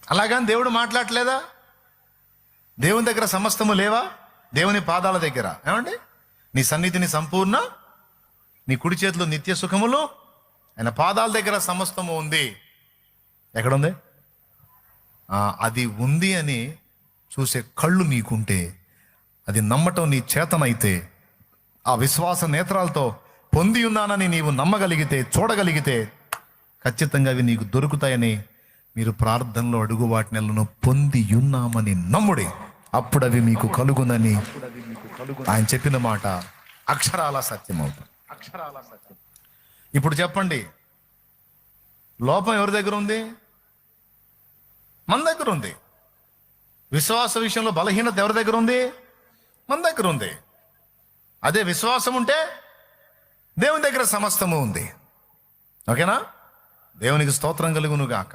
అలాగని దేవుడు మాట్లాడలేదా? దేవుని దగ్గర సమస్తము లేవా? దేవుని పాదాల దగ్గర ఏమండి, నీ సన్నిధిని సంపూర్ణ, నీ కుడి చేతిలో నిత్య సుఖములు, ఆయన పాదాల దగ్గర సమస్తము ఉంది. ఎక్కడుంది? అది ఉంది అని చూసే కళ్ళు నీకుంటే, అది నమ్మటం నీ చేతనైతే, ఆ విశ్వాస నేత్రాలతో పొంది ఉన్నానని నీవు నమ్మగలిగితే, చూడగలిగితే, ఖచ్చితంగా అవి నీకు దొరుకుతాయని మీరు ప్రార్థనలో అడుగు వాటిని పొంది ఉన్నామని నమ్ముడి, అప్పుడు అవి మీకు కలుగునని ఆయన చెప్పిన మాట అక్షరాల సత్యం అవుతుంది. ఇప్పుడు చెప్పండి, లోపం ఎవరి దగ్గర ఉంది? మన దగ్గర ఉంది. విశ్వాస విషయంలో బలహీనత ఎవరి దగ్గర ఉంది? మన దగ్గర ఉంది. అదే విశ్వాసం ఉంటే దేవుని దగ్గర సమస్తము ఉంది. ఓకేనా? దేవునికి స్తోత్రం కలుగును గాక.